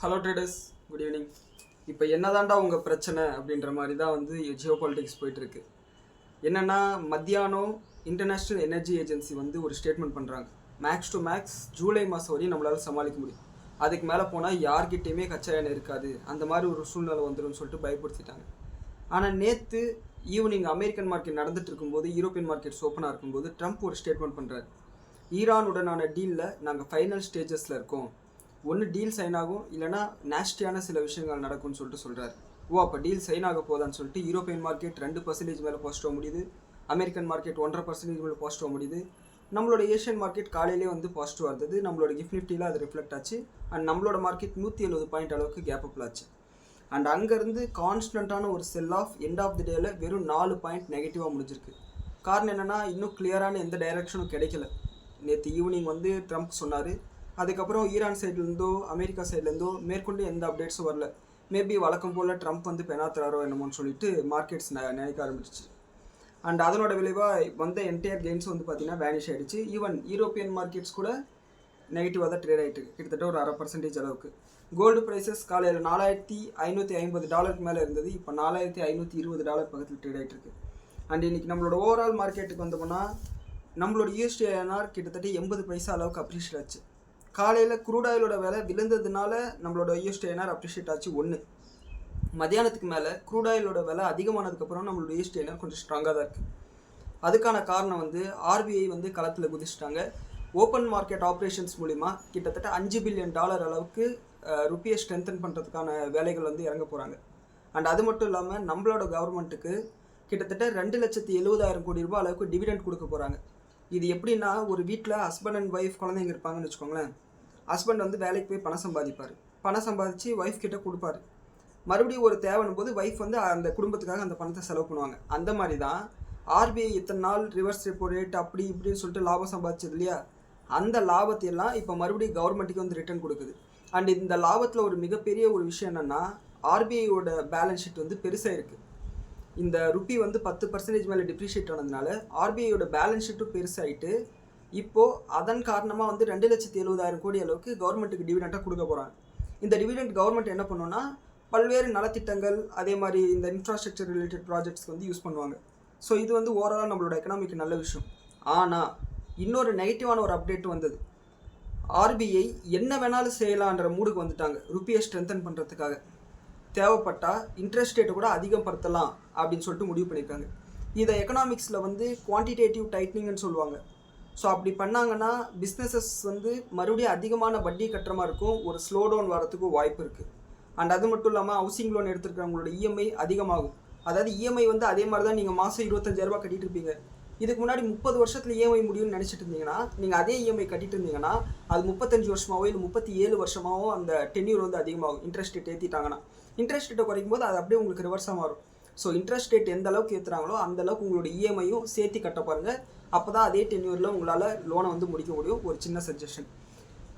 Hello traders, good evening. இப்போ என்னதாண்டா உங்கள் பிரச்சனை அப்படின்ற மாதிரி தான் வந்து ஜியோ பாலிட்டிக்ஸ் போயிட்டுருக்கு. என்னென்னா, மத்தியானம் இன்டர்நேஷ்னல் எனர்ஜி ஏஜென்சி வந்து ஒரு ஸ்டேட்மெண்ட் பண்ணுறாங்க. மேக்ஸ் டு மேக்ஸ் ஜூலை மாதம் வரையும் நம்மளால் சமாளிக்க முடியும், அதுக்கு மேலே போனால் யார்கிட்டையுமே கச்சா எண்ணெய் இருக்காது, அந்த மாதிரி ஒரு சூழ்நிலை வந்துடும் சொல்லிட்டு பயப்படுத்திட்டாங்க. ஆனால் நேற்று ஈவினிங் அமெரிக்கன் மார்க்கெட் நடந்துட்டு இருக்கும்போது, யூரோப்பியன் மார்க்கெட்ஸ் ஓப்பனாக இருக்கும்போது ட்ரம்ப் ஒரு ஸ்டேட்மெண்ட் பண்ணுறாரு. ஈரானுடனான டீலில் நாங்கள் ஃபைனல் ஸ்டேஜஸில் இருக்கோம், ஒன்று டீல் சைன் ஆகும், இல்லைனா நேஸ்டியான சில விஷயங்கள் நடக்கும்னு சொல்லிட்டு சொல்கிறார். அப்போ டீல் சைன் ஆக போதான்னு சொல்லிட்டு யூரோப்பியன் மார்க்கெட் 2% மேலே பாசிட்டிவாக முடியுது, அமெரிக்கன் மார்க்கெட் 1.5% மேலே பாசிட்டிவாக முடியுது. நம்மளோட ஏஷியன் மார்க்கெட் காலையிலே வந்து பாசிட்டிவாக இருந்தது, நம்மளோட கிஃப்ட் நிஃப்டியில் அது ரிஃப்ளெக்ட் ஆச்சு. அண்ட் நம்மளோட மார்க்கெட் 170 பாயிண்ட் அளவுக்கு கேப் அப் ஆச்சு. அண்ட் அங்கேருந்து கான்ஸ்டண்ட்டான ஒரு செல் ஆஃப் எண்ட் ஆஃப் தி டேயில் வெறும் 4 பாயிண்ட் நெகட்டிவாக முடிஞ்சிருக்கு. காரணம் என்னென்னா, இன்னும் கிளியரான எந்த டைரக்ஷனும் கிடைக்கல. நேற்று ஈவினிங் வந்து ட்ரம்ப் சொன்னார், அதுக்கப்புறம் ஈரான் சைட்லேருந்தோ அமெரிக்கா சைட்லேருந்தோ மேற்கொண்டு எந்த அப்டேட்ஸும் வரல. மேபி வழக்கம் போல் ட்ரம்ப் வந்து பெனாத்துறாரோ என்னமோன்னு சொல்லிட்டு மார்க்கெட்ஸ் நினைக்க ஆரம்பிச்சிச்சு. அண்ட் அதனோட விளைவாக வந்த என்டையர் கெயின்ஸ் வந்து பார்த்திங்கன்னா வேனிஷ் ஆகிடுச்சு. ஈவன் யூரோப்பியன் மார்க்கெட்ஸ் கூட நெகட்டிவாக தான் ட்ரேட் ஆகிட்டு, கிட்டத்தட்ட ஒரு 0.5% அளவுக்கு. கோல்டு ப்ரைஸஸ் காலையில் $4,550 மேலே இருந்தது, இப்போ $4,520 பக்கத்தில் ட்ரேட் ஆகிட்டு இருக்கு. அண்ட் இன்றைக்கி நம்மளோட ஓவரால் மார்க்கெட்டுக்கு வந்தோம்னா, நம்மளோட USD/INR கிட்டத்தட்ட 80 பைசா அளவுக்கு அப்ரிஷியேட் ஆச்சு. காலையில் க்ரூட் ஆயிலோட விலை விழுந்ததுனால நம்மளோட USD/INR அப்ரிஷியேட் ஆச்சு ஒன்று. மத்தியானத்துக்கு மேலே க்ரூட் ஆயிலோட விலை அதிகமானதுக்கப்புறம் நம்மளோட USD/INR கொஞ்சம் ஸ்ட்ராங்காக தான் இருக்குது. அதுக்கான காரணம் வந்து RBI வந்து களத்தில் குதிச்சிட்டாங்க. ஓப்பன் மார்க்கெட் ஆப்ரேஷன்ஸ் மூலிமா கிட்டத்தட்ட $5 பில்லியன் அளவுக்கு ருப்பியை ஸ்ட்ரென்தன் பண்ணுறதுக்கான வேலைகள் வந்து இறங்க போகிறாங்க. அண்ட் அது மட்டும் இல்லாமல் நம்மளோட கவர்மெண்ட்டுக்கு கிட்டத்தட்ட 2,70,000 கோடி ரூபாய் அளவுக்கு டிவிடெண்ட் கொடுக்க போகிறாங்க. இது எப்படின்னா, ஒரு வீட்டில் ஹஸ்பண்ட் அண்ட் ஒய்ஃப் குழந்தைங்க இருப்பாங்கன்னு வச்சுக்கோங்களேன். ஹஸ்பண்ட் வந்து வேலைக்கு போய் பணம் சம்பாதிப்பார், பணம் சம்பாதிச்சு ஒய்ஃப் கிட்ட கொடுப்பாரு. மறுபடியும் ஒரு தேவைன்னும் போது ஒய்ஃப் வந்து அந்த குடும்பத்துக்காக அந்த பணத்தை செலவு பண்ணுவாங்க. அந்த மாதிரி தான் RBI இத்தனை நாள் ரிவர்ஸ் ரெப்போ ரேட் அப்படி இப்படின்னு சொல்லிட்டு லாபம் சம்பாதிச்சது இல்லையா, அந்த லாபத்தையெல்லாம் இப்போ மறுபடியும் கவர்மெண்ட்டுக்கு வந்து ரிட்டர்ன் கொடுக்குது. அண்ட் இந்த லாபத்தில் ஒரு மிகப்பெரிய ஒரு விஷயம் என்னென்னா, RBIயோட பேலன்ஸ் ஷீட் வந்து பெருசாக இருக்குது. இந்த ருப்பி வந்து 10% மேலே டிப்ரிஷியேட் ஆனதுனால RBIயோட பேலன்ஸ் ஷீட்டும் பெருசாகிட்டு, இப்போது அதன் காரணமாக வந்து 2,70,000 கோடி அளவுக்கு கவர்மெண்ட்டுக்கு டிவிடெண்ட்டாக கொடுக்க போகிறாங்க. இந்த டிவிடெண்ட் கவர்மெண்ட் என்ன பண்ணுன்னா, பல்வேறு நலத்திட்டங்கள், அதே மாதிரி இந்த இன்ஃப்ராஸ்ட்ரக்சர் ரிலேட்டட் ப்ராஜெக்ட்ஸ்க்கு வந்து யூஸ் பண்ணுவாங்க. ஸோ இது வந்து ஓவராலாக நம்மளோட எக்கனாமிக்கு நல்ல விஷயம். ஆனால் இன்னொரு நெகட்டிவான ஒரு அப்டேட் வந்தது. RBI என்ன வேணாலும் செய்யலான்ற மூடுக்கு வந்துட்டாங்க. ருப்பியை ஸ்ட்ரென்தன் பண்ணுறதுக்காக தேவைப்பட்டால் இன்ட்ரெஸ்ட் ரேட்டை கூட அதிகப்படுத்தலாம் அப்படின்னு சொல்லிட்டு முடிவு பண்ணியிருக்காங்க. இதை எக்கனாமிக்ஸில் வந்து குவான்டிடேட்டிவ் டைட்னிங்னு சொல்லுவாங்க. ஸோ அப்படி பண்ணாங்கன்னா பிஸ்னஸஸ் வந்து மறுபடியும் அதிகமான வட்டி கட்டுற மாதிரி இருக்கும், ஒரு ஸ்லோ டவுன் வரத்துக்கும் வாய்ப்பு இருக்குது. அண்ட் அது மட்டும் இல்லாமல் ஹவுசிங் லோன் எடுத்துருக்கிறவங்களோட EMI அதிகமாகும். அதாவது EMI வந்து அதே மாதிரி தான் நீங்கள் மாதம் 25,000 கட்டிகிட்டு இருப்பீங்க. இதுக்கு முன்னாடி 30 வருஷத்தில் EMI முடியும்னு நினச்சிட்டு இருந்தீங்கன்னா, நீங்கள் அதே EMI கட்டிட்டு இருந்தீங்கன்னா அது 35 வருஷமாவோ இல்லை 37 வருஷமாவோ அந்த டென்யூர் வந்து அதிகமாகும். இன்ட்ரெஸ்ட் ரேட் ஏற்றிட்டாங்கன்னா, இன்ட்ரெஸ்ட் ரேட்டை குறைக்கும் போது அது அப்படியே உங்களுக்கு ரிவர்ஸாக மாறும். ஸோ இன்ட்ரெஸ்ட் ரேட் எந்த அளவுக்கு ஏற்றுறாங்களோ அந்த அளவுக்கு உங்களோட EMIயும் சேர்த்து கட்ட பாருங்கள். அப்போ தான் அதே டென்யூரில் உங்களால் லோனை வந்து முடிக்க முடியும். ஒரு சின்ன சஜஷன்.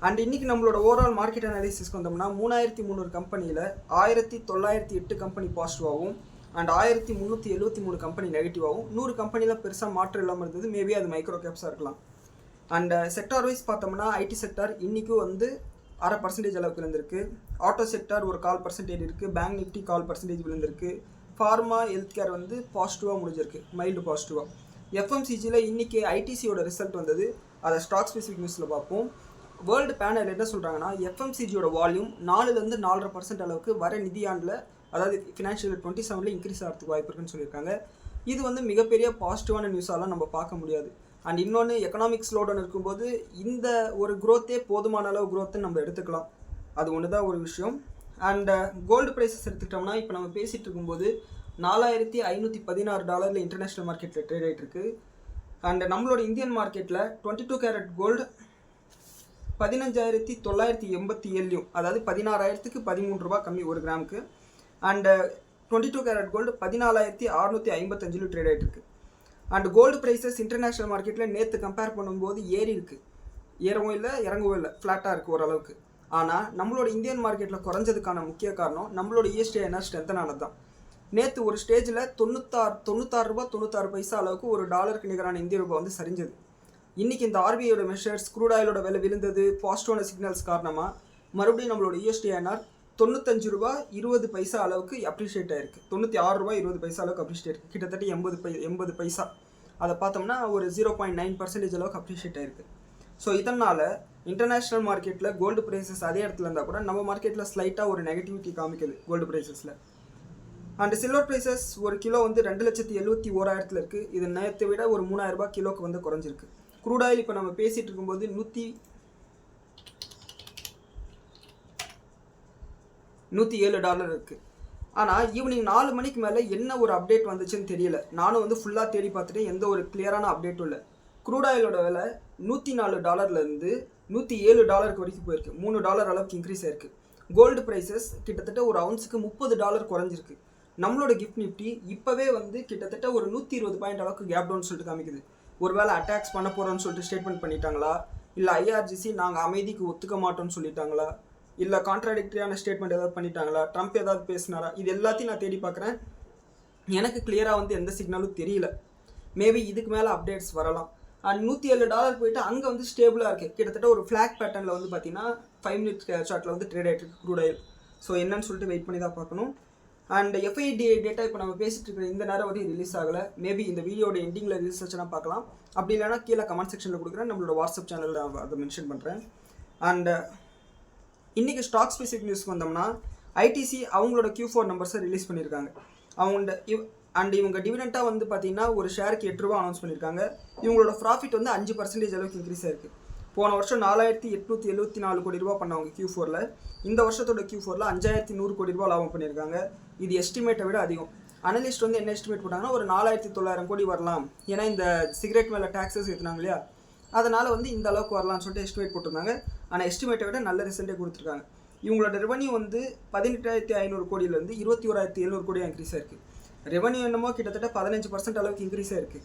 அண்ட் இன்றைக்கி நம்மளோட ஓவரால் மார்க்கெட் அனாலிசிஸ்க்கு வந்தோம்னா, 3,300 கம்பெனியில் 1,908 கம்பெனி பாசிட்டிவாகவும் அண்ட் 1,373 கம்பெனி நெகட்டிவாகவும், 100 கம்பெனியில் பெருசாக மாற்றம் இல்லாமல் இருந்தது. மேபி அது மைக்ரோ கேப்ஸாக இருக்கலாம். அண்ட் செக்டார் வைஸ் பார்த்தோம்னா, IT செக்டார் இன்றைக்கும் வந்து 0.5% அளவுக்கு விழுந்திருக்கு. ஆட்டோ செக்டார் ஒரு 0.25% இருக்குது. பேங்க் நிஃப்டி 0.5% விழுந்திருக்கு. ஃபார்மா ஹெல்த் கேர் வந்து பாசிட்டிவாக முடிஞ்சிருக்கு, மைல்டு பாசிட்டிவாக. FMCGயில் இன்றைக்கி ITCயோட ரிசல்ட் வந்தது, அதை ஸ்டாக் ஸ்பெசிஃபிக் நியூஸில் பார்ப்போம். வேர்ல்டு பேனல் என்ன சொல்கிறாங்கன்னா, FMCGயோட வால்யூம் 4லேருந்து 4.5% அளவுக்கு வர நிதியாண்டில், அதாவது ஃபினான்ஷியல் 27 இன்க்ரீஸ் ஆகிறதுக்கு வாய்ப்பு இருக்குன்னு சொல்லியிருக்காங்க. இது வந்து மிகப்பெரிய பாசிட்டிவான நியூஸாலாம் நம்ம பார்க்க முடியாது. அண்ட் இன்னொன்று, எக்கனாமிக் ஸ்லோடவுன் இருக்கும்போது இந்த ஒரு க்ரோத்தே போதுமான அளவு க்ரோத்துன்னு நம்ம எடுத்துக்கலாம். அது ஒன்று தான் ஒரு விஷயம். அண்ட் கோல்டு ப்ரைஸஸ் எடுத்துக்கிட்டோம்னா, இப்போ நம்ம பேசிகிட்டு இருக்கும்போது $4,516 இன்டர்நேஷ்னல் மார்க்கெட்டில் ட்ரேட் ஆகிட்டு இருக்கு. அண்ட் நம்மளோட இந்தியன் மார்க்கெட்டில் 22 கேரட் கோல்டு 15,987, அதாவது 16,000க்கு 13 ரூபா கம்மி ஒரு கிராமுக்கு. அண்டு 22 கேரட் கோல்டு 14,655 ட்ரேட் ஆகிட்டு இருக்கு. அண்ட் கோல்டு ப்ரைஸஸ் இன்டர்நேஷ்னல் மார்க்கெட்டில் நேற்று கம்பேர் பண்ணும்போது ஏறி இருக்குது, ஏறவும் இல்லை இறங்கவும் இல்லை, ஃப்ளாட்டாக இருக்குது ஓரளவுக்கு. ஆனால் நம்மளோட இந்தியன் மார்க்கெட்டில் குறைஞ்சதுக்கான முக்கிய காரணம் நம்மளோட USD/INR ஸ்ட்ரென்தன் ஆனது தான். நேற்று ஒரு ஸ்டேஜில் 96 ரூபா 96 பைசா அளவுக்கு ஒரு டாலருக்கு நிகரான இந்திய ரூபாய் வந்து சரிஞ்சது. இன்றைக்கி இந்த RBIயோட மெஷர்ஸ், க்ரூட் ஆயிலோட விலை விழுந்தது, பாசிட்டிவான சிக்னல்ஸ் காரணமாக மறுபடியும் நம்மளோட USD/INR 95 ரூபா 20 பைசா அளவுக்கு அப்ரிஷியேட் ஆயிருக்கு. 96 ரூபா 20 பைசா அளவுக்கு அப்ரிஷியேட் ஆயிருக்கு. கிட்டத்தட்ட 80 பைசா. அதை பார்த்தோம்னா ஒரு 0.9% அளவுக்கு அப்ரிஷியேட் ஆயிருக்கு. ஸோ இதனால் இன்டர்நேஷ்னல் மார்க்கெட்டில் கோல்டு ப்ரைஸஸ் அதே இடத்துல இருந்தால் கூட நம்ம மார்க்கெட்டில் ஸ்லைட்டாக ஒரு நெகட்டிவிட்டி காமிக்குது கோல்டு ப்ரைஸஸில். அண்ட் சில்வர் ப்ரைஸஸ் ஒரு கிலோ வந்து 2,71,000 இருக்குது. இது நேற்றை விட ஒரு 3,000 ரூபாய் கிலோக்கு வந்து குறைஞ்சிருக்கு. க்ரூட் ஆயில் இப்போ நம்ம பேசிகிட்டு இருக்கும்போது $107 இருக்குது. ஆனால் ஈவினிங் 4 மணிக்கு மேலே என்ன ஒரு அப்டேட் வந்துச்சுன்னு தெரியல. நானும் வந்து ஃபுல்லாக தேடி பார்த்துட்டு எந்த ஒரு கிளியரான அப்டேட்டும் இல்லை. க்ரூட் ஆயிலோட விலை $104 $107 வரைக்கும் போயிருக்கு. $3 அளவுக்கு இன்க்ரீஸ் ஆயிருக்கு. கோல்டு ப்ரைஸஸ் கிட்டத்தட்ட ஒரு அவுன்ஸுக்கு $30 குறைஞ்சிருக்கு. நம்மளோட கிஃப்ட் நிஃப்டி இப்போவே வந்து கிட்டத்தட்ட ஒரு 120 பாயிண்ட் அளவுக்கு கேப் டவுன் சொல்லிட்டு காமிக்குது. ஒருவேளை அட்டாக்ஸ் பண்ண போகிறோன்னு சொல்லிட்டு ஸ்டேட்மெண்ட் பண்ணிட்டாங்களா, இல்லை ஐஆர்ஜிசி நாங்கள் அமைதிக்கு ஒத்துக்க மாட்டோம்னு சொல்லிட்டாங்களா, இல்லை கான்ட்ராடிக்டரியான ஸ்டேட்மெண்ட் ஏதாவது பண்ணிட்டாங்களா, ட்ரம்ப் ஏதாவது பேசினாரா, இது எல்லாத்தையும் நான் தேடி பார்க்குறேன். எனக்கு கிளியராக வந்து எந்த சிக்னலும் தெரியல. மேபி இதுக்கு மேலே அப்டேட்ஸ் வரலாம். அண்ட் $107 போயிட்டு அங்கே வந்து ஸ்டேபிளாக இருக்குது. கிட்டத்தட்ட ஒரு ஃப்ளாக் பேட்டர்னில் வந்து பார்த்தீங்கன்னா 5 மினிட் சார்ட்டில் வந்து ட்ரேட் ஆகிட்டு இருக்கு க்ரூட் ஆயில். ஸோ என்னன்னு சொல்லிட்டு வெயிட் பண்ணி தான் பார்க்கணும். அண்ட் எஃப்ஐடி டேட்டா இப்போ நம்ம பேசிகிட்டு இருக்கிற இந்த நேரம் வரையும் ரிலீஸ் ஆகலை. மேபி இந்த வீடியோட எண்டிங்கில் ரிலீஸ் ஆச்சுன்னா பார்க்கலாம். அப்படி இல்லைனா கீழே கமெண்ட் செக்ஷனில் கொடுக்குறேன். நம்மளோட வாட்ஸ்அப் சேனலில் அதை மென்ஷன் பண்ணுறேன். அண்ட் இன்றைக்கி ஸ்டாக் ஸ்பெசிஃபிக் நியூஸ்க்கு வந்தோம்னா ஐடிசி அவங்களோட Q4 நம்பர்ஸை ரிலீஸ் பண்ணியிருக்காங்க. இவங்க டிவிடெண்ட்டாக வந்து பார்த்தீங்கன்னா ஒரு ஷேருக்கு $8 அனௌன்ஸ் பண்ணியிருக்காங்க. இவங்களோட ப்ராஃபிட் வந்து 5% அளவுக்கு இன்க்ரீஸ் ஆயிருக்கு. போன வருஷம் 4,874 கோடி ரூபா பண்ணவங்க Q4ல். இந்த வருஷத்தோட Q4ல் 5,100 கோடி ரூபா லாபம் பண்ணியிருக்காங்க. இது எஸ்டிமேட்டை விட அதிகம். அனலிஸ்ட் வந்து என்ன எஸ்டிமேட் போட்டாங்கன்னா ஒரு 4,900 கோடி வரலாம். ஏன்னா இந்த சிகரெட் மேலே டாக்ஸஸ் ஏற்றுனாங்க இல்லையா, அதனால் வந்து இந்த அளவுக்கு வரலாம்னு சொல்லிட்டு எஸ்டிமேட் போட்டிருந்தாங்க. ஆனால் எஸ்டிமேட்டை விட நல்ல ரிசல்ட்டே கொடுத்துருக்காங்க. இவங்களோட ரெவன்யூ வந்து 18,500 கோடியிலேருந்து 21,700 கோடியாக இன்க்ரீஸ் ஆயிருக்கு. ரெவன்யூ என்னமோ கிட்டத்தட்ட 15% அளவுக்கு இன்க்ரீஸ் ஆயிருக்கு.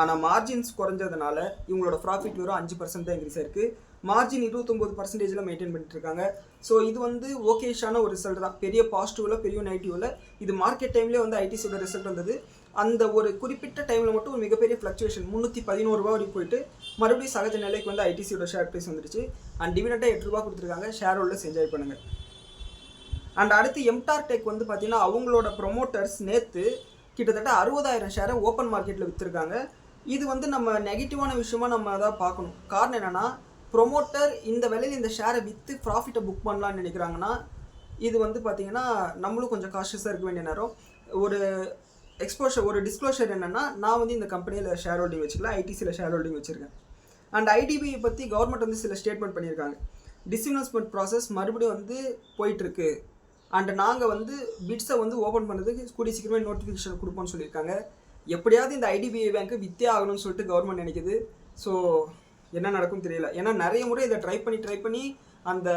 ஆனால் மார்ஜின்ஸ் குறைஞ்சதுனால இவங்களோட ப்ராஃபிட் வெறும் 5% தான் இன்க்ரீஸ் ஆயிருக்கு. மார்ஜின் 29% மெயின்டைன் பண்ணிட்டு இருக்காங்க. ஸோ இது வந்து ஓகேஷான ஒரு ரிசல்ட் தான். பெரிய பாசிட்டிவில் பெரிய நெகட்டிவில் இது மார்க்கெட் டைம்லேயே வந்து ஐடிசியோட ரிசல்ட் வந்தது. அந்த ஒரு குறிப்பிட்ட டைமில் மட்டும் ஒரு மிகப்பெரிய ஃப்ளக்சுவேஷன் 311 ரூபா வரைக்கும் போயிட்டு மறுபடியும் சகஜ நிலைக்கு வந்து ஐடிசியோட ஷேர் ப்ரைஸ் வந்துடுச்சு. அண்ட் டிவிடெண்டாக $8 கொடுத்துருக்காங்க. ஷேர் ஹோல்டர்ஸ் என்ஜாய் பண்ணுங்கள். அண்ட் அடுத்து எம்டார் டெக் வந்து பார்த்தீங்கன்னா அவங்களோட ப்ரொமோட்டர்ஸ் நேற்று கிட்டத்தட்ட 60,000 ஷேரை ஓப்பன் மார்க்கெட்டில் விற்றுருக்காங்க. இது வந்து நம்ம நெகட்டிவான விஷயமா நம்ம தான் பார்க்கணும். காரணம் என்னென்னா, ப்ரொமோட்டர் இந்த விலையில் இந்த ஷேரை விற்று ப்ராஃபிட்டை புக் பண்ணலான்னு நினைக்கிறாங்கன்னா இது வந்து பார்த்திங்கன்னா நம்மளும் கொஞ்சம் காஷியஸாக இருக்க வேண்டிய நேரம். ஒரு ஒரு டிஸ்க்ளோஷர் என்னென்னா, நான் வந்து இந்த கம்பெனியில் ஷேர் ஹோல்டிங் வச்சுக்கல, ஐடிசியில் ஷேர் ஹோல்டிங் வச்சுருக்கேன். அண்ட் ஐடிபியை பற்றி கவர்மெண்ட் வந்து சில ஸ்டேட்மெண்ட் பண்ணியிருக்காங்க. டிஸ்இன்வெஸ்ட்மெண்ட் ப்ராசஸ் மறுபடியும் வந்து போயிட்டுருக்கு. அண்ட் நாங்கள் வந்து பிட்ஸை வந்து ஓப்பன் பண்ணுறதுக்கு கூடிய சீக்கிரமே நோட்டிஃபிகேஷன் கொடுப்போம்னு சொல்லியிருக்காங்க. எப்படியாவது இந்த ஐடிபிஐ பேங்க்கு விற்றே ஆகணும்னு சொல்லிட்டு கவர்மெண்ட் நினைக்குது. ஸோ என்ன நடக்கும் தெரியல. ஏன்னா நிறைய முறை இதை ட்ரை பண்ணி அந்த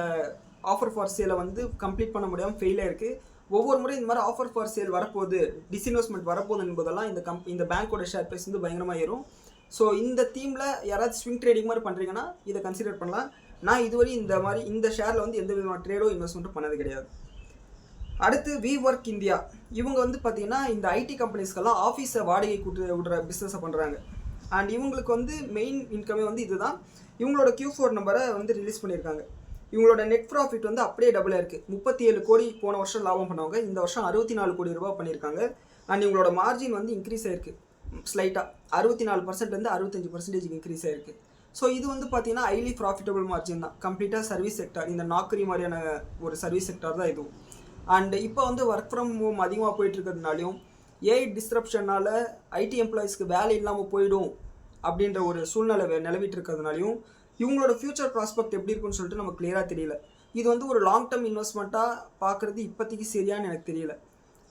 ஆஃபர் ஃபார் சேலை வந்து கம்ப்ளீட் பண்ண முடியாமல் ஃபெயிலாக இருக்குது. ஒவ்வொரு முறை இந்த மாதிரி ஆஃபர் ஃபார் சேல் வரப்போகுது, டிஸ்இன்வெஸ்ட்மெண்ட் வரப்போகுது என்பதெல்லாம் இந்த பேங்க்கோட ஷேர் ப்ரைஸ் வந்து பயங்கரமாக ஏறும். ஸோ இந்த தீமில் யாராவது ஸ்விங் ட்ரேடிங் மாதிரி பண்ணுறீங்கன்னா இதை கன்சிடர் பண்ணலாம். நான் இதுவரை இந்த ஷேரில் வந்து எந்த விதமான ட்ரேடோ இன்வெஸ்ட்மெண்ட்டும் பண்ணது கிடையாது. அடுத்து WeWork இந்தியா இவங்க வந்து பார்த்திங்கன்னா இந்த ஐடி கம்பெனிஸ்க்கெல்லாம் ஆஃபீஸை வாடகை விடுற பிஸ்னஸை பண்ணுறாங்க. அண்ட் இவங்களுக்கு வந்து மெயின் இன்கமே வந்து இதுதான். இவங்களோட Q4 நம்பரை வந்து ரிலீஸ் பண்ணியிருக்காங்க. இவங்களோட நெட் ப்ராஃபிட் வந்து அப்படியே டபுளாக இருக்குது. 37 கோடி போன வருஷம் லாபம் பண்ணவங்க இந்த வருஷம் 64 கோடி ரூபா பண்ணியிருக்காங்க. அண்ட் இவங்களோட மார்ஜின் வந்து இன்க்ரீஸ் ஆயிருக்கு ஸ்லைட்டாக 64% 65% இன்க்ரீஸ் ஆயிருக்கு. ஸோ இது வந்து பார்த்திங்கன்னா ஹைலி ப்ராஃபிட்டபிள் மார்ஜின் தான். கம்ப்ளீட்டாக சர்வீஸ் செக்டார், இந்த நாக்கரி மாதிரியான ஒரு சர்வீஸ் செக்டார் தான் இதுவும். அண்ட் இப்போ வந்து ஒர்க் ஃப்ரம் ஹோம் அதிகமாக போயிட்டுருக்கிறதுனாலையும் ஏஐ டிஸ்ட்ரப்ஷனால் ஐடி எம்ப்ளாயீஸ்க்கு வேலை இல்லாமல் போயிடும் அப்படின்ற ஒரு சூழ்நிலை நிலவிட்டு இருக்கிறதுனாலையும் இவங்களோட ஃப்யூச்சர் ப்ராஸ்பெக்ட் எப்படி இருக்குன்னு சொல்லிட்டு நமக்கு கிளியராக தெரியல. இது வந்து ஒரு லாங் டேர்ம் இன்வெஸ்ட்மெண்ட்டாக பார்க்குறது இப்போதைக்கு சரியானு எனக்கு தெரியல.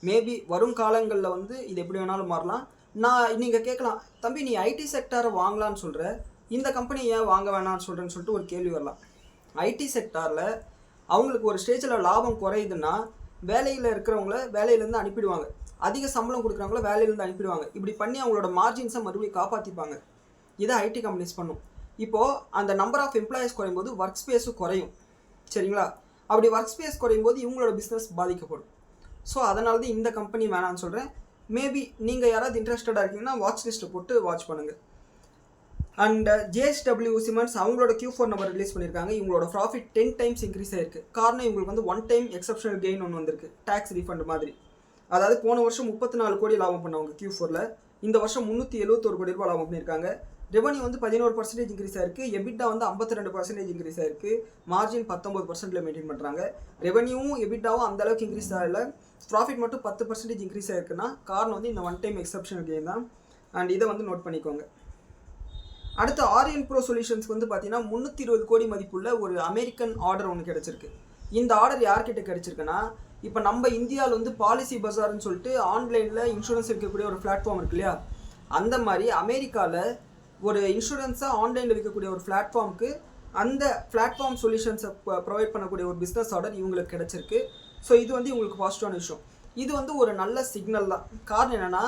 மேபி வரும் காலங்களில் வந்து இது எப்படி வேணாலும் மாறலாம். நீங்கள் கேட்கலாம், தம்பி நீ ஐடி செக்டாரை வாங்கலான்னு சொல்கிற, இந்த கம்பெனி ஏன் வாங்க வேணாம்னு சொல்கிறேன்னு சொல்லிட்டு ஒரு கேள்வி வரலாம். ஐடி செக்டாரில் அவங்களுக்கு ஒரு ஸ்டேஜில் லாபம் குறையுதுன்னா வேலையில் இருக்கிறவங்கள வேலையிலேருந்து அனுப்பிடுவாங்க, அதிக சம்பளம் கொடுக்குறவங்கள வேலையிலேருந்து அனுப்பிடுவாங்க. இப்படி பண்ணி அவங்களோட மார்ஜின்ஸை மறுபடியும் காப்பாற்றிப்பாங்க. இதை ஐடி கம்பெனிஸ் பண்ணும். இப்போது அந்த நம்பர் ஆஃப் எம்ப்ளாயீஸ் குறையும் போது ஒர்க் ஸ்பேஸும் குறையும். சரிங்களா? அப்படி ஒர்க் ஸ்பேஸ் குறையும் போது இவங்களோட பிஸ்னஸ் பாதிக்கப்படும். ஸோ அதனால தான் இந்த கம்பெனி வேணான்னு சொல்கிறேன். மேபி நீங்கள் யாராவது இன்ட்ரெஸ்டடாக இருக்கீங்கன்னா வாட்ச் லிஸ்ட்டை போட்டு வாட்ச் பண்ணுங்கள். அண்ட் ஜேஎஸ்டபிள்யூ சிமெண்ட்ஸ் அவங்களோட Q4 நம்பர் ரிலீஸ் பண்ணியிருக்காங்க. இவங்களோட ப்ராஃபிட் 10 டைம்ஸ் இன்க்ரீஸ் ஆயிருக்கு. காரணம் இவங்களுக்கு வந்து 1 டைம் எக்ஸப்ஷனல் கெயின் ஒன்று வந்திருக்கு, டேக்ஸ் ரீஃபண்ட் மாதிரி. அதாவது போன வருஷம் 34 கோடி லாபம் பண்ணவங்க Q4ல, இந்த வருஷம் 371 கோடி ரூபாய் லாபம் பண்ணியிருக்காங்க. ரெவன்யூ வந்து 11% இன்க்ரீஸ் ஆயிருக்கு. எபிட்டா வந்து 52% இன்க்ரீஸ் ஆயிருக்கு. மார்ஜின் 19%ல மெயின்டைன் பண்ணுறாங்க. ரெவன்யூவும் எபிட்டாவும் அந்த அளவுக்கு இன்க்ரீஸ் ஆகல, ப்ராஃபிட் மட்டும் 10% இன்க்ரீஸ் ஆயிருக்குன்னா காரணம் வந்து இந்த 1 டைம் எக்ஸப்ஷனல் கெயின் தான். அண்ட் இதை வந்து நோட் பண்ணிக்கோங்க. அடுத்து ஆரியன் ப்ரோ சொல்யூஷன்ஸ்க்கு வந்து பார்த்தீங்கன்னா 320 கோடி மதிப்புள்ள ஒரு அமெரிக்கன் ஆர்டர் ஒன்று கிடச்சிருக்கு. இந்த ஆர்டர் யார்கிட்ட கிடச்சிருக்குன்னா, இப்போ நம்ம இந்தியாவில் வந்து பாலிசி பஜார்னு சொல்லிட்டு ஆன்லைனில் இன்சூரன்ஸ் விற்கக்கூடிய ஒரு பிளாட்ஃபார்ம் இருக்கு இல்லையா, அந்த மாதிரி அமெரிக்காவில் ஒரு இன்சூரன்ஸை ஆன்லைனில் விற்கக்கூடிய ஒரு பிளாட்ஃபார்முக்கு அந்த பிளாட்ஃபார்ம் சொல்யூஷன்ஸை ப்ரொவைட் பண்ணக்கூடிய ஒரு பிஸ்னஸ் ஆர்டர் இவங்களுக்கு கிடச்சிருக்கு. ஸோ இது வந்து இவங்களுக்கு பாசிட்டிவான விஷயம். இது வந்து ஒரு நல்ல சிக்னல் தான். காரணம் என்னென்னா,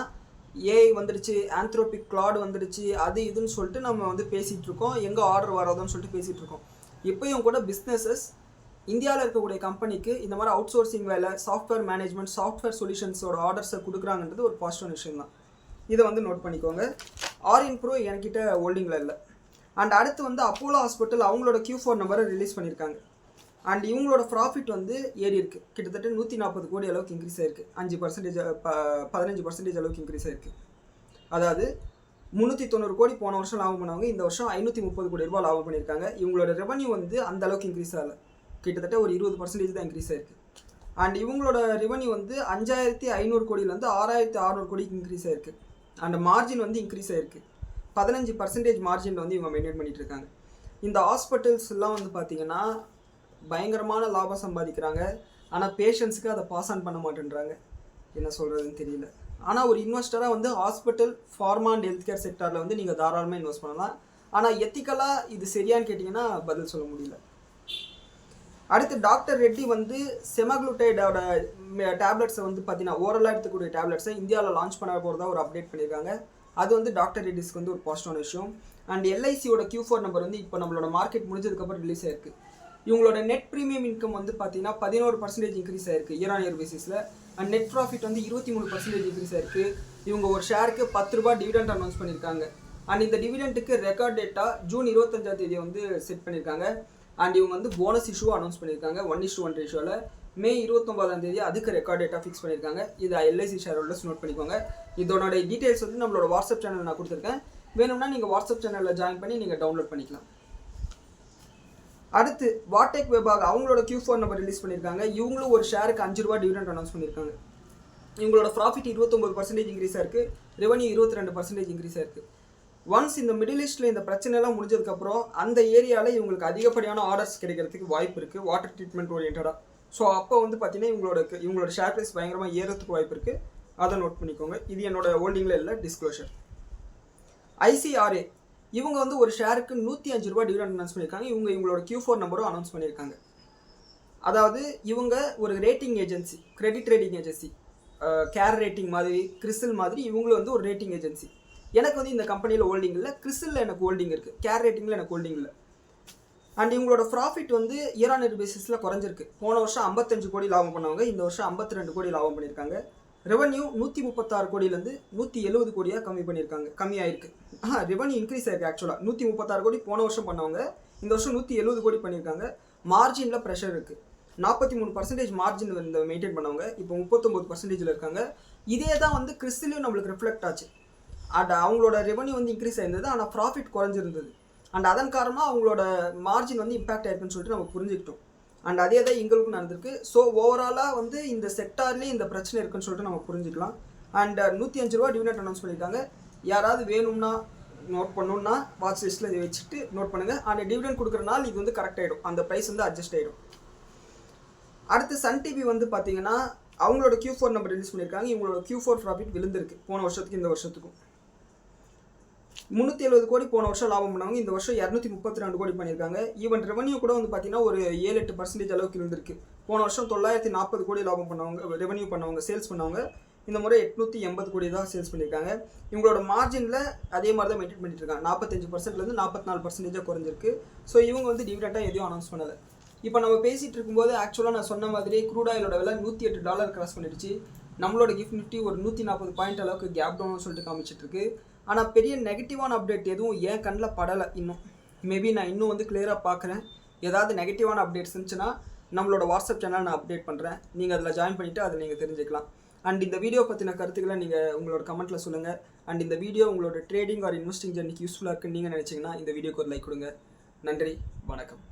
ஏஐ வந்துடுச்சு, ஆந்த்ரோபிக் கிளாட் வந்துடுச்சு, அது இதுன்னு சொல்லிட்டு நம்ம வந்து பேசிகிட்டு இருக்கோம், எங்கே ஆர்டர் வராதுன்னு சொல்லிட்டு பேசிகிட்டு இருக்கோம். இப்போயும் கூட பிஸ்னஸஸ் இந்தியாவில் இருக்கக்கூடிய கம்பெனிக்கு இந்த மாதிரி அவுட் சோர்சிங் வேலை, சாஃப்ட்வேர் மேனேஜ்மெண்ட், சாஃப்ட்வேர் சொல்யூஷன்ஸோட ஆர்டர்ஸை கொடுக்குறாங்கன்றது ஒரு பாசிட்டிவான விஷயம் தான். இதை வந்து நோட் பண்ணிக்கோங்க. ஆரியன் ப்ரோ என்கிட்ட ஹோல்டிங்கில் இல்லை. அண்ட் அடுத்து வந்து அப்போலோ ஹாஸ்பிட்டல் அவங்களோட Q4 நம்பரை ரிலீஸ் பண்ணியிருக்காங்க. அண்ட் இவங்களோட ப்ராஃபிட் வந்து ஏறி இருக்குது, கிட்டத்தட்ட 140 கோடி அளவுக்கு இன்க்ரீஸ் ஆயிருக்கு. 15% அளவுக்கு இன்க்ரீஸ் ஆயிருக்கு. அதாவது 390 கோடி போன வருஷம் லாபம் பண்ணவங்க இந்த வருஷம் 530 கோடி ரூபாய் லாபம் பண்ணியிருக்காங்க. இவங்களோட ரெவன்யூ வந்து அந்த அளவுக்கு இன்க்ரீஸ் ஆகலை, கிட்டத்தட்ட ஒரு 20% தான் இன்க்ரீஸ் ஆயிருக்கு. அண்ட் இவங்களோட ரெவன்யூ வந்து 5500 கோடியிலேருந்து 6600 கோடிக்கு இன்க்ரீஸ் ஆயிருக்கு. அண்ட் மார்ஜின் வந்து இன்க்ரீஸ் ஆயிருக்கு. 15% மார்ஜினில் வந்து இவங்க மெயின்டைன் பண்ணிட்டு இருக்காங்க. இந்த ஹாஸ்பிட்டல்ஸ் எல்லாம் வந்து பார்த்தீங்கன்னா பயங்கரமான லாபம் சம்பாதிக்கிறாங்க. ஆனால் பேஷண்ட்ஸுக்கு அதை பாஸ் ஆன் பண்ண மாட்டேன்றாங்க. என்ன சொல்கிறதுன்னு தெரியல. ஆனால் ஒரு இன்வெஸ்டராக வந்து hospital, pharma and health care செக்டாரில் வந்து நீங்கள் தாராளமாக இன்வெஸ்ட் பண்ணலாம். ஆனால் எத்திக்கலாக இது சரியான்னு கேட்டிங்கன்னா பதில் சொல்ல முடியல. அடுத்து டாக்டர் ரெட்டி வந்து செமாக்ளூட்டைடோட டேப்லெட்ஸை வந்து பார்த்தீங்கன்னா ஓரலாக எடுத்துக்கூடிய டேப்லெட்ஸை இந்தியாவில் லான்ச் பண்ண போகிறதா ஒரு அப்டேட் பண்ணியிருக்காங்க. அது வந்து டாக்டர் ரெட்டிஸ்க்கு வந்து ஒரு பாசிட்டிவான விஷயம். அண்ட் எல்ஐசியோட Q4 நம்பர் வந்து இப்போ நம்மளோட மார்க்கெட் முடிஞ்சதுக்கப்புறம் ரிலீஸ் ஆயிருக்கு. இவங்களோட நெட் ப்ரீமியம் இன்கம் வந்து பார்த்தீங்கன்னா 11% இன்க்ரீஸ் ஆயிருக்கு இயர் ஆன் இயர் பேசிஸில். அண்ட் நெட் ப்ராஃபிட் வந்து 23% இன்க்ரீஸ் ஆயிருக்கு. இவங்க ஒரு ஷேருக்கு 10 ரூபாய் டிவிடெண்ட் அனௌன்ஸ் பண்ணியிருக்காங்க. அண்ட் இந்த டிவிடெண்ட்டுக்கு ரெக்கார்ட் டேட்டா ஜூன் 25ஆம் தேதி வந்து செட் பண்ணியிருக்காங்க. அண்ட் இவங்க வந்து போனஸ் இஷ்யூ அனௌன்ஸ் பண்ணியிருக்காங்க 1:1 ரேஷியோவில். மே 29ஆம் தேதி அதுக்கு ரெக்கார்ட் டேட்டா ஃபிக்ஸ் பண்ணியிருக்காங்க. இது எல்ஐசி ஷேர் ஹோல்டர்ஸ் நோட் பண்ணிக்கோங்க. இதோட டீட்டெயில்ஸ் வந்து நம்மளோட வாட்ஸ்அப் சேனல் நான் கொடுத்துருக்கேன். வேணும்னா நீங்கள் வாட்ஸ்அப் சேனலில் ஜாயின் பண்ணி நீங்கள் டவுன்லோட் பண்ணிக்கலாம். அடுத்து வாட்டெக் வெபாக் அவங்களோட Q4 நம்பர் ரிலீஸ் பண்ணியிருக்காங்க. இவங்களும் ஒரு ஷேருக்கு 5 ரூபாய் டிவிடெண்ட் அனௌன்ஸ் பண்ணியிருக்காங்க. இவங்களோட ப்ராஃபிட் 29% இன்க்ரீஸ் ஆயிருக்கு. ரெவன்யூ 22% இன்க்ரீஸ் ஆயிருக்கு. ஒன்ஸ் இந்த மிடில் ஈஸ்ட்டில் இந்த பிரச்சனைலாம் முடிஞ்சதுக்கப்புறம் அந்த ஏரியாவில் இவங்களுக்கு அதிகப்படியான ஆர்டர்ஸ் கிடைக்கிறதுக்கு வாய்ப்பு இருக்குது, வாட்டர் ட்ரீட்மெண்ட் ஓரியன்டாக. ஸோ அப்போ வந்து பார்த்தீங்கன்னா இவங்களோட ஷேர் ப்ரைஸ் பயங்கரமாக ஏறதுக்கு வாய்ப்பு இருக்குது. அதை நோட் பண்ணிக்கோங்க. இது என்னோட ஹோல்டிங்கில் இல்லை, டிஸ்க்ளோஷர். ICRA இவங்க வந்து ஒரு ஷேருக்கு 105 ரூபாய் டிவிடெண்ட் அனௌன்ஸ் பண்ணியிருக்காங்க. இவங்களோட Q4 நம்பரும் அனௌன்ஸ் பண்ணியிருக்காங்க. அதாவது இவங்க ஒரு rating agency, credit rating agency, care rating மாதிரி, கிறிஸ்டல் மாதிரி இவங்களும் வந்து ஒரு ரேட்டிங் ஏஜென்சி. எனக்கு வந்து இந்த கம்பெனியில் ஹோல்டிங் இல்லை, கிறிஸ்டலில் எனக்கு ஹோல்டிங் இருக்குது, கேர் ரேட்டிங்கில் எனக்கு ஹோல்டிங் இல்லை. அண்ட் இவங்களோட ப்ராஃபிட் வந்து இயர் ஆன் இயர் பேசிஸில் குறைஞ்சிருக்கு. போன வருஷம் 55 கோடி லாபம் பண்ணவங்க இந்த வருஷம் 52 கோடி லாபம் பண்ணியிருக்காங்க. ரெவன்யூ 136 கோடியிலேருந்து 170 கோடியாக கம்மியாயிருக்கு. ரெவன்யூ இன்க்ரீஸ் ஆயிருக்கு. ஆக்சுவலாக 136 கோடி போன வருஷம் பண்ணவங்க இந்த வருஷம் 170 கோடி பண்ணியிருக்காங்க. மார்ஜினில் ப்ரெஷர் இருக்குது. 43% மார்ஜின் வந்து மெயின்டைன் பண்ணவங்க இப்போ 39%ல் இருக்காங்க. இதே தான் வந்து கிறிஸ்டலையும் நம்மளுக்கு ரிஃப்ளெக்ட் ஆச்சு. அண்ட் அவங்களோட ரெவன்யூ வந்து இன்க்ரீஸ் ஆயிருந்தது, ஆனால் ப்ராஃபிட் குறைஞ்சிருந்தது. அண்ட் அதன் காரணமாக அவங்களோட மார்ஜின் வந்து இம்பாக்ட் ஆயிருக்குன்னு சொல்லிட்டு நம்ம புரிஞ்சுக்கிட்டோம். அண்ட் அதே தான் எங்களுக்கும் நடந்திருக்கு. ஸோ ஓவராலாக வந்து இந்த செக்டார்லேயே இந்த பிரச்சனை இருக்குன்னு சொல்லிட்டு நம்ம புரிஞ்சுக்கலாம். அண்ட் 105 ரூபா டிவிடெண்ட் அனௌன்ஸ் பண்ணியிருக்காங்க. யாராவது வேணும்னா நோட் பண்ணணுன்னா வாட்ச் லிஸ்ட்டில் இதை வச்சுட்டு நோட் பண்ணுங்கள். அண்ட் டிவிடெண்ட் கொடுக்குற நாள் இது வந்து கரெக்ட் ஆகிடும், அந்த ப்ரைஸ் வந்து அட்ஜஸ்ட் ஆகிடும். அடுத்து சன் டிவி வந்து பார்த்தீங்கன்னா அவங்களோட Q4 நம்பர் ரிலீஸ் பண்ணியிருக்காங்க. இவங்களோட Q4 ப்ராஃபிட் விழுந்திருக்கு போன வருஷத்துக்கு இந்த வருஷத்துக்கும். 370 கோடி போன வருஷம் லாபம் பண்ணவங்க இந்த வருஷம் 232 கோடி பண்ணியிருக்காங்க. ஈவன் ரெவன்யூ கூட வந்து பார்த்தீங்கன்னா ஒரு 7-8% அளவுக்கு இருந்திருக்கு. போன வருஷம் 940 கோடி லாபம் பண்ணவங்க, ரெவன்யூ பண்ணவங்க, சேல்ஸ் பண்ணவங்க இந்த முறை 880 கோடி தான் சேல்ஸ் பண்ணியிருக்காங்க. இவங்களோட மார்ஜினில் அதே மாதிரி தான் மெயின்டைன் பண்ணிட்டு இருக்காங்க. 45%லேருந்து 44% குறைஞ்சிருக்கு. ஸோ இவங்க வந்து டிவிடெண்டாக எதையும் அனௌன்ஸ் பண்ணலை. இப்போ நம்ம பேசிகிட்டு இருக்கும்போது ஆக்சுவலாக நான் சொன்ன மாதிரி க்ரூட் ஆயிலோட விலை $108 கிராஸ் பண்ணிடுச்சு. நம்மளோட கிஃப்ட் நிஃப்டி ஒரு 140 பாயிண்ட் அளவுக்கு கேப் டவுன்னு சொல்லிட்டு காமிச்சிட்டு இருக்கு. ஆனால் பெரிய நெகட்டிவான அப்டேட் எதுவும் என் கண்ணில் படலை இன்னும். மேபி நான் இன்னும் வந்து கிளியராக பார்க்குறேன். ஏதாவது நெகட்டிவான அப்டேட்ஸ் இருந்துச்சுன்னா நம்மளோட வாட்ஸ்அப் சேனல் நான் அப்டேட் பண்ணுறேன். நீங்கள் அதில் ஜாயின் பண்ணிவிட்டு அதை நீங்கள் தெரிஞ்சுக்கலாம். அண்ட் இந்த வீடியோ பற்றின கருத்துக்களை நீங்கள் உங்களோட கமெண்ட்டில் சொல்லுங்கள். அண்ட் இந்த வீடியோ உங்களோட ட்ரேடிங் ஆர் இன்வெஸ்டிங் ஜர்னிக்கு யூஸ்ஃபுல்லாக இருக்குன்னு நீங்கள் நினச்சிங்கன்னா இந்த வீடியோக்கு ஒரு லைக் கொடுங்க. நன்றி, வணக்கம்.